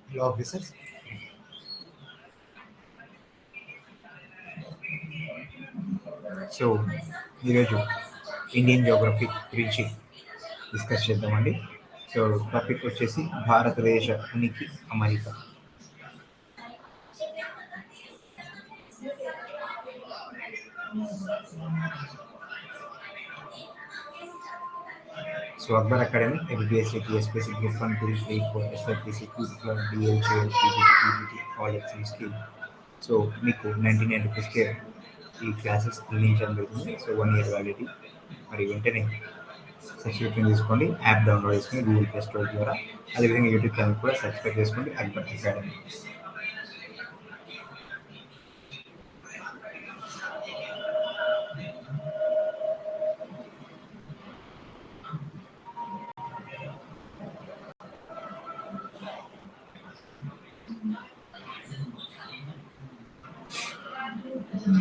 Hello, officers. So ఈరోజు Indian geography గురించి discuss చేద్దామండి. సో టాపిక్ వచ్చేసి భారతదేశ ఉనికి అమరిక. So Akbar academy MBBS TSPSC group 1 2 3 4 SRTC DLJL PGT all ఎగ్జామ్స్కి సో మీకు 99 రూపీస్కే ఈ క్లాసెస్ అందించడం జరుగుతుంది. So 1 year validity. మరి వెంటనే సబ్స్క్రిప్షన్ తీసుకోండి, యాప్ డౌన్లోడ్ చేసుకుని గూగుల్ ప్లే స్టోర్ ద్వారా. అదేవిధంగా యూట్యూబ్ ఛానల్ కూడా సబ్స్క్రైబ్ చేసుకోండి, అక్బర్ అకాడమీ.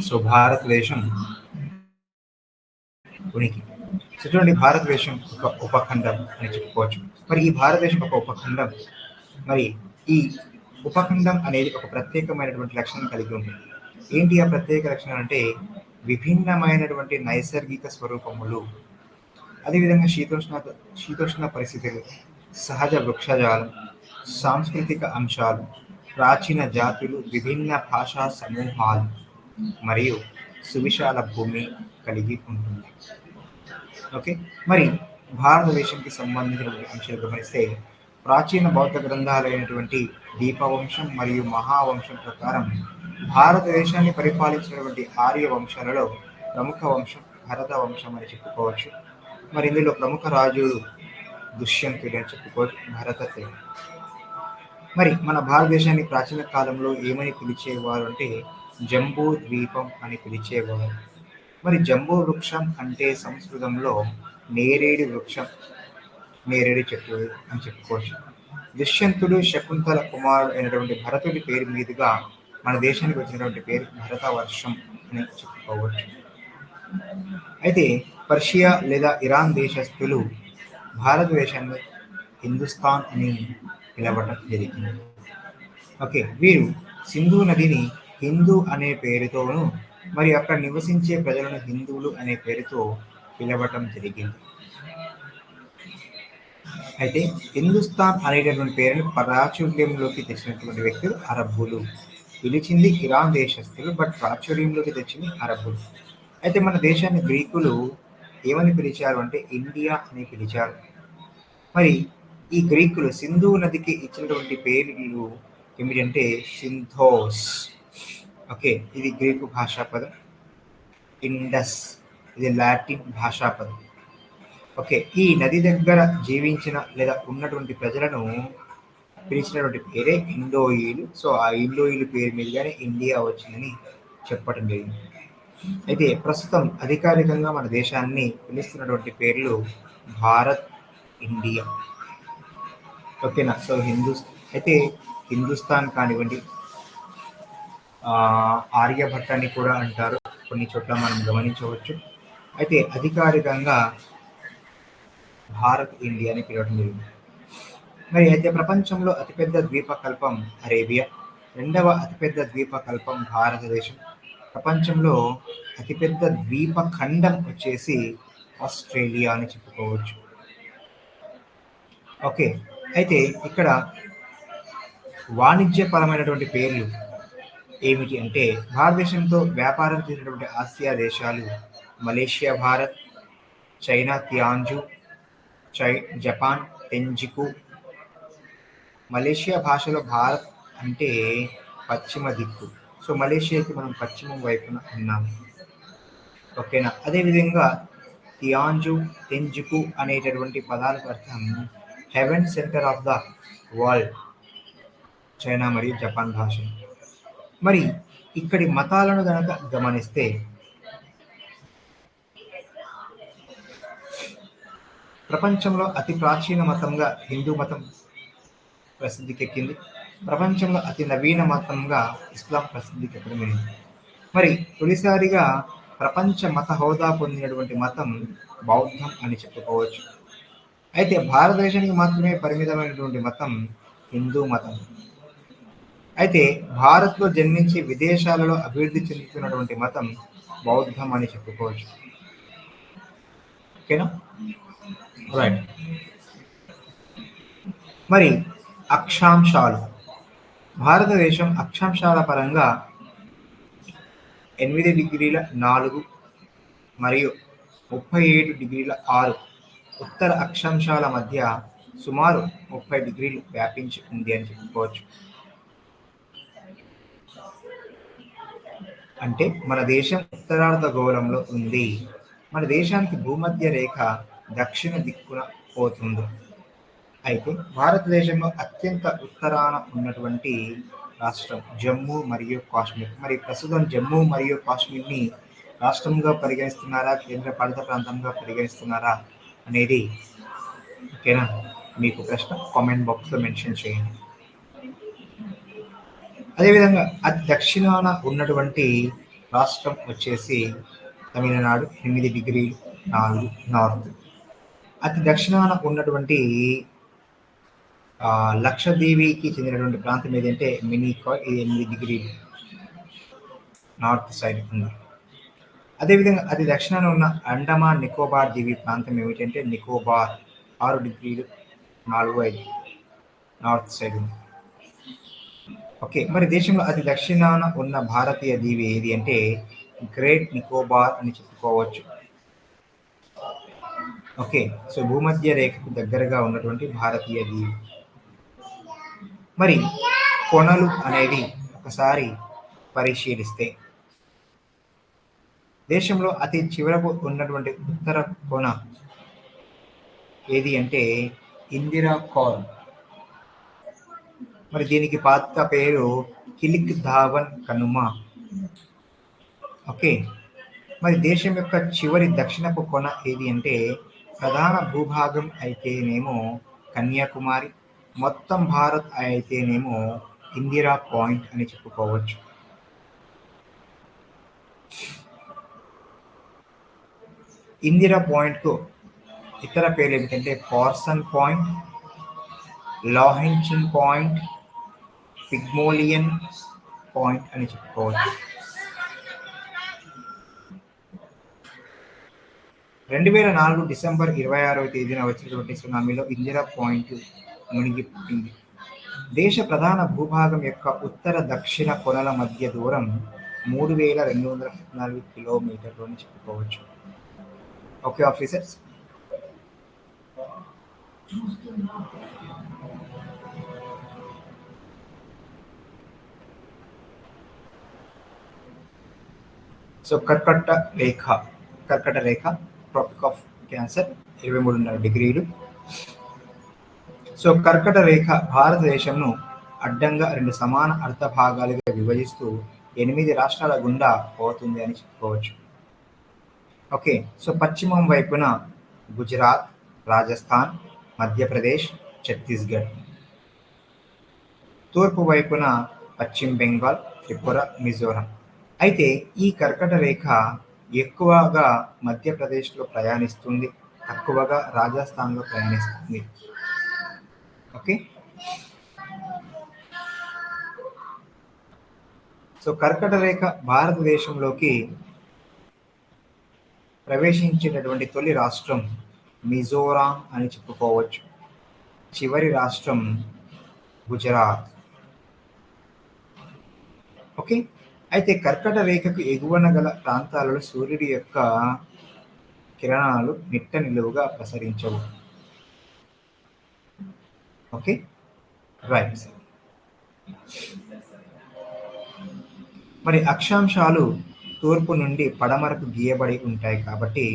సో భారతదేశం ఉనికి. సో చూడండి, భారతదేశం ఒక ఉపఖండం అని చెప్పుకోవచ్చు. మరి ఈ భారతదేశం ఒక ఉపఖండం. మరి ఈ ఉపఖండం అనేది ఒక ప్రత్యేకమైనటువంటి లక్షణం కలిగి ఉంటుంది. ఏంటి ఆ ప్రత్యేక లక్షణం అంటే విభిన్నమైనటువంటి నైసర్గిక స్వరూపములు, అదేవిధంగా శీతోష్ణ పరిస్థితులు, సహజ వృక్షజాలం, సాంస్కృతిక అంశాలు, ప్రాచీన జాతులు, విభిన్న భాషా సమూహాలు మరియు సువిశాల భూమి కలిగి ఉంటుంది. ఓకే, మరి భారతదేశానికి సంబంధించినటువంటి అంశాలు గమనిస్తే ప్రాచీన బౌద్ధ గ్రంథాలైనటువంటి దీపవంశం మరియు మహావంశం ప్రకారం భారతదేశాన్ని పరిపాలించినటువంటి ఆర్య వంశాలలో ప్రముఖ వంశం భరత వంశం అని చెప్పుకోవచ్చు. మరి ఇందులో ప్రముఖ రాజులు దుష్యంతుడు అని చెప్పుకోవచ్చు, భరత తేడు. మరి మన భారతదేశాన్ని ప్రాచీన కాలంలో ఏమని పిలిచేవారు అంటే జంబూ ద్వీపం అని పిలిచేవారు. మరి జంబూ వృక్షం అంటే సంస్కృతంలో నేరేడు వృక్షం, నేరేడు చెట్టు అని చెప్పుకోవచ్చు. దుష్యంతుడు శకుంతల కుమారుడు అయినటువంటి భరతుడి పేరు మీదుగా మన దేశానికి వచ్చినటువంటి పేరు భరతవర్షం అని చెప్పుకోవచ్చు. అయితే పర్షియా లేదా ఇరాన్ దేశస్థులు భారతదేశాన్ని హిందుస్థాన్ అని పిలవటం జరిగింది. ఓకే, వీరు సింధు నదిని హిందూ అనే పేరుతోనూ మరి అక్కడ నివసించే ప్రజలను హిందువులు అనే పేరుతో పిలవటం జరిగింది. అయితే హిందుస్థాన్ అనేటటువంటి పేరుని ప్రాచుర్యంలోకి తెచ్చినటువంటి వ్యక్తులు అరబ్బులు. పిలిచింది ఇరాన్ దేశస్థులు, బట్ ప్రాచుర్యంలోకి తెచ్చింది అరబ్బులు. అయితే మన దేశాన్ని గ్రీకులు ఏమని పిలిచారు అంటే ఇండియా అని పిలిచారు. మరి ఈ గ్రీకులు సింధు నదికి ఇచ్చినటువంటి పేర్లు ఏమిటంటే సింథోస్. ఓకే, ఇది గ్రీకు భాషా పదం. ఇండస్, ఇది లాటిన్ భాషా పదం. ఓకే, ఈ నది దగ్గర జీవించిన లేదా ఉన్నటువంటి ప్రజలను పిలిచినటువంటి పేరే ఇండోయిలు. సో ఆ ఇండోయిలు పేరు మీదుగానే ఇండియా వచ్చిందని చెప్పడం జరిగింది. అయితే ప్రస్తుతం అధికారికంగా మన దేశాన్ని పిలుస్తున్నటువంటి పేర్లు భారత్, ఇండియా. ఓకేనా. సో అయితే హిందుస్థాన్ కానివ్వండి, ఆర్యభట్ట అని కూడా అంటారు, కొన్ని చోట్ల మనం గమనించవచ్చు. అయితే అధికారికంగా భారత్, ఇండియా అని పిలవడం జరిగింది. మరి అయితే ప్రపంచంలో అతిపెద్ద ద్వీపకల్పం అరేబియా, రెండవ అతిపెద్ద ద్వీపకల్పం భారతదేశం, ప్రపంచంలో అతిపెద్ద ద్వీపఖండం వచ్చేసి ఆస్ట్రేలియా అని చెప్పుకోవచ్చు. ఓకే, అయితే ఇక్కడ వాణిజ్యపరమైనటువంటి పేర్లు ఏమిటి అంటే భారతదేశంతో వ్యాపారం చేసినటువంటి ఆసియా దేశాలు Malaysia Bharat, China Tianzhu, Japan Tenjiku. Malaysia భాషలో భారత్ అంటే పశ్చిమ దిక్కు. సో మలేషియాకి మనం పశ్చిమం వైపున ఉన్నాము. ఓకేనా. అదేవిధంగా తియాన్జు, టెంజికు అనేటటువంటి పదాలకు అర్థం heaven center of the world, China మరియు జపాన్ భాష. మరి ఇక్కడి మతాలను గనక గమనిస్తే ప్రపంచంలో అతి ప్రాచీన మతంగా హిందూ మతం ప్రసిద్ధికెక్కింది. ప్రపంచంలో అతి నవీన మతంగా ఇస్లాం ప్రసిద్ధికెక్కడం. మరి తొలిసారిగా ప్రపంచ మత హోదా పొందినటువంటి మతం బౌద్ధం అని చెప్పుకోవచ్చు. అయితే భారతదేశానికి మాత్రమే పరిమితమైనటువంటి మతం హిందూ మతం. అయితే భారత్లో జన్మించి విదేశాలలో అభివృద్ధి చెందుతున్నటువంటి మతం బౌద్ధం అని చెప్పుకోవచ్చు. ఓకేనా? రైట్. మరి అక్షాంశాలు. భారతదేశం అక్షాంశాల పరంగా 8°4 మరియు 37°6 ఉత్తర అక్షాంశాల మధ్య సుమారు 30 డిగ్రీలు వ్యాపించి ఉంది అని చెప్పుకోవచ్చు. అంటే మన దేశం ఉత్తరార్ధగోళంలో ఉంది. మన దేశానికి భూమధ్య రేఖ దక్షిణ దిక్కున పోతుంది. అయితే భారతదేశంలో అత్యంత ఉత్తరాన ఉన్నటువంటి రాష్ట్రం జమ్మూ మరియు కాశ్మీర్. మరి ప్రస్తుతం జమ్మూ మరియు కాశ్మీర్ని రాష్ట్రంగా పరిగణిస్తున్నారా, కేంద్ర పాలిత ప్రాంతంగా పరిగణిస్తున్నారా అనేది ఓకేనా మీకు ప్రశ్న. కామెంట్ బాక్స్లో మెన్షన్ చేయండి. అదేవిధంగా అతి దక్షిణాన ఉన్నటువంటి రాష్ట్రం వచ్చేసి తమిళనాడు 8°4 నార్త్. అతి దక్షిణాన ఉన్నటువంటి లక్షద్వీప్కి చెందినటువంటి ప్రాంతం ఏదంటే మినికాయ్, ఇది 8° నార్త్ సైడ్ ఉంది. అదేవిధంగా అతి దక్షిణాన ఉన్న అండమాన్ నికోబార్ దీవి ప్రాంతం ఏమిటంటే నికోబార్ 6°45 నార్త్ సైడ్ ఉంది. ఓకే, మరి దేశంలో అతి దక్షిణాన ఉన్న భారతీయ దీవి ఏది అంటే గ్రేట్ నికోబార్ అని చెప్పుకోవచ్చు. ఓకే, సో భూమధ్య రేఖకు దగ్గరగా ఉన్నటువంటి భారతీయ దీవి. మరి కొనలు అనేది ఒకసారి పరిశీలిస్తే దేశంలో అతి చివరకు ఉన్నటువంటి ఉత్తర కొన ఏది అంటే ఇందిరా కౌల్. మరి దీనికి పాత పేరు కిలిక్ ధావన్ కనుమ. ఓకే, మరి దేశం యొక్క చివరి దక్షిణపు కొన ఏది అంటే ప్రధాన భూభాగం అయితేనేమో కన్యాకుమారి, మొత్తం భారత్ అయితేనేమో ఇందిరా పాయింట్ అని చెప్పుకోవచ్చు. ఇందిరా పాయింట్కు ఇతర పేర్లు ఏమిటంటే Parson point, Lahenchin point, Pygmalion point అని చెప్పుకోవచ్చు. 2004 డిసెంబర్ 26వ తేదీన వచ్చినటువంటి సునామీలో ఇందిరా పాయింట్ మునిగిపోయింది. దేశ ప్రధాన భూభాగం యొక్క ఉత్తర దక్షిణ కొనల మధ్య దూరం 3214 కిలోమీటర్లు అని చెప్పుకోవచ్చు. ఓకే ఆఫీసర్స్, సో కర్కట రేఖ ట్రాపిక్ ఆఫ్ క్యాన్సర్ 23.5°. సో కర్కట రేఖ భారతదేశంను అడ్డంగా 2 సమాన అర్ధ భాగాలుగా విభజిస్తూ 8 రాష్ట్రాల గుండా పోతుంది అని చెప్పుకోవచ్చు. ఓకే, సో పశ్చిమం వైపున గుజరాత్, రాజస్థాన్, మధ్యప్రదేశ్, ఛత్తీస్గఢ్. తూర్పు వైపున పశ్చిమ బెంగాల్, త్రిపుర, మిజోరం. అయితే ఈ కర్కట రేఖ ఎక్కువగా మధ్యప్రదేశ్లో ప్రయాణిస్తుంది, తక్కువగా రాజస్థాన్లో ప్రయాణిస్తుంది. ఓకే, సో కర్కట రేఖ భారతదేశంలోకి ప్రవేశించినటువంటి తొలి రాష్ట్రం మిజోరాం అని చెప్పుకోవచ్చు. చివరి రాష్ట్రం గుజరాత్. ఓకే, అయితే కర్కట రేఖకు ఎగువన గల ప్రాంతాలలో సూర్యుడి యొక్క కిరణాలు నిట్ట నిలువుగా ప్రసరించవు. Okay, right. మరి అక్షాంశాలు తూర్పు నుండి పడమరకు గీయబడి ఉంటాయి కాబట్టి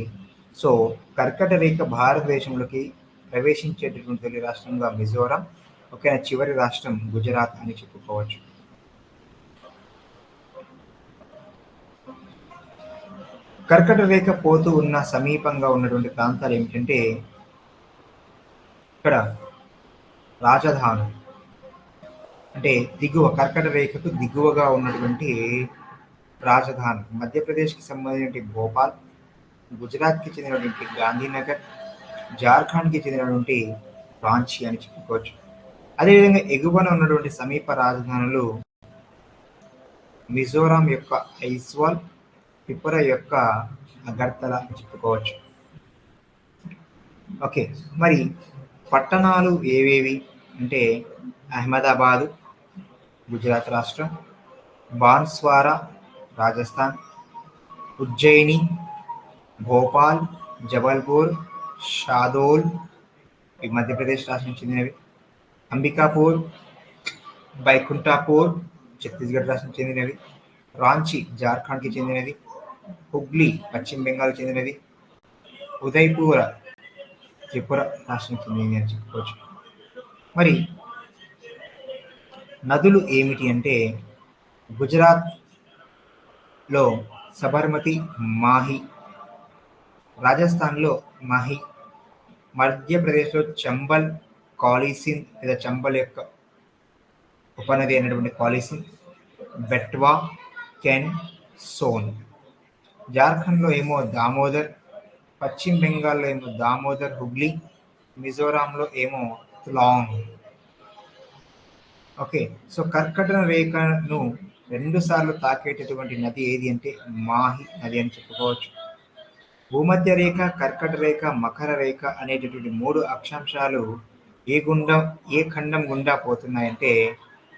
సో కర్కట రేఖ భారతదేశంలోకి ప్రవేశించేటటువంటి తొలి రాష్ట్రంగా మిజోరాం, ఓకే, చివరి రాష్ట్రం గుజరాత్ అని చెప్పుకోవచ్చు. కర్కట రేఖ పోతూ ఉన్న సమీపంగా ఉన్నటువంటి ప్రాంతాలు ఏమిటంటే ఇక్కడ రాజధాని అంటే దిగువ, కర్కట రేఖకు దిగువగా ఉన్నటువంటి రాజధాని మధ్యప్రదేశ్కి సంబంధించిన భోపాల్, గుజరాత్కి చెందినటువంటి గాంధీనగర్, జార్ఖండ్కి చెందినటువంటి రాంచీ అని చెప్పుకోవచ్చు. అదేవిధంగా ఎగువన ఉన్నటువంటి సమీప రాజధానులు మిజోరాం యొక్క ఐజ్వాల్, త్రిపుర యొక్క అగర్తల అని చెప్పుకోవచ్చు. ఓకే, మరి పట్టణాలు ఏవేవి అంటే అహ్మదాబాదు గుజరాత్ రాష్ట్రం, బాన్స్వారా రాజస్థాన్, ఉజ్జయిని, భోపాల్, జబల్పూర్, షాదోల్ ఇవి మధ్యప్రదేశ్ రాష్ట్రం చెందినవి, అంబికాపూర్, బైకుంఠాపూర్ ఛత్తీస్గఢ్ రాష్ట్రం చెందినవి, రాంచీ జార్ఖండ్కి చెందినది, హుగ్లీ పశ్చిమ బెంగాల్ చెందినది, ఉదయ్పూర్ త్రిపుర రాష్ట్రం చెందినది అని చెప్పుకోవచ్చు. మరి నదులు ఏమిటి అంటే గుజరాత్లో సబర్మతి, మాహి, రాజస్థాన్లో మాహి, మధ్యప్రదేశ్లో చంబల్, కాళీసిన్ లేదా చంబల్ యొక్క ఉపనది అయినటువంటి కాళీసిన్, బెట్వా, కెన్, సోన్. జార్ఖండ్లో ఏమో దామోదర్, పశ్చిమ బెంగాల్లో ఏమో దామోదర్ హుగ్లీ, మిజోరాంలో ఏమో త్లాంగ్. ఓకే, సో కర్కటన రేఖను 2 సార్లు తాకేటటువంటి నది ఏది అంటే మాహి నది అని చెప్పుకోవచ్చు. భూమధ్య రేఖ, కర్కట రేఖ, మకర రేఖ అనేటటువంటి 3 అక్షాంశాలు ఏ ఖండం గుండా పోతున్నాయంటే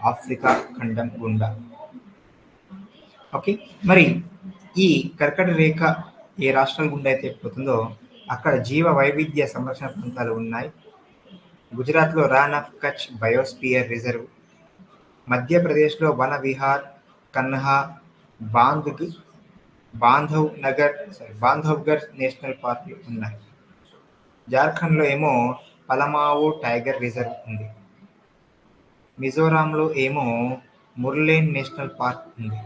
ఆఫ్రికా ఖండం గుండా. ఓకే, మరి ఈ కర్కట రేఖ ఏ రాష్ట్రాల గుండా అయితే పోతుందో అక్కడ జీవ వైవిధ్య సంరక్షణ ప్రాంతాలు ఉన్నాయి. గుజరాత్లో రాన్ ఆఫ్ కచ్ బయోస్పియర్ రిజర్వ్, మధ్యప్రదేశ్లో వన విహార్, కన్హా, బాంధవ్గర్ నేషనల్ పార్కులు ఉన్నాయి. జార్ఖండ్లో ఏమో పలమావు టైగర్ రిజర్వ్ ఉంది. మిజోరాంలో ఏమో ముర్లేన్ నేషనల్ పార్క్ ఉంది.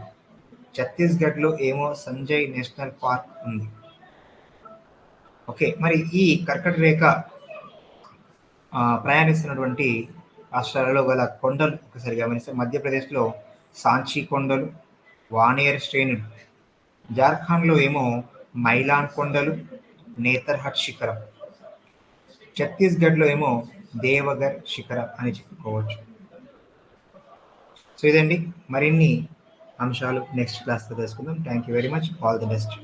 ఛత్తీస్గఢ్లో ఏమో సంజయ్ నేషనల్ పార్క్ ఉంది. ఓకే, మరి ఈ కర్కట రేఖ ప్రయాణిస్తున్నటువంటి రాష్ట్రాలలో గల కొండలు ఒకసారి గమనిస్తే మధ్యప్రదేశ్లో సాంచీ కొండలు, వానేర్ శ్రేణులు, జార్ఖండ్లో ఏమో మైలాన్ కొండలు, నేతర్హట్ శిఖరం, ఛత్తీస్గఢ్లో ఏమో దేవగర్ శిఖరం అని చెప్పుకోవచ్చు. సో ఇదండి, మరిన్ని అంశాలు నెక్స్ట్ క్లాస్లో తెలుసుకుందాం. Thank you very much, all the best.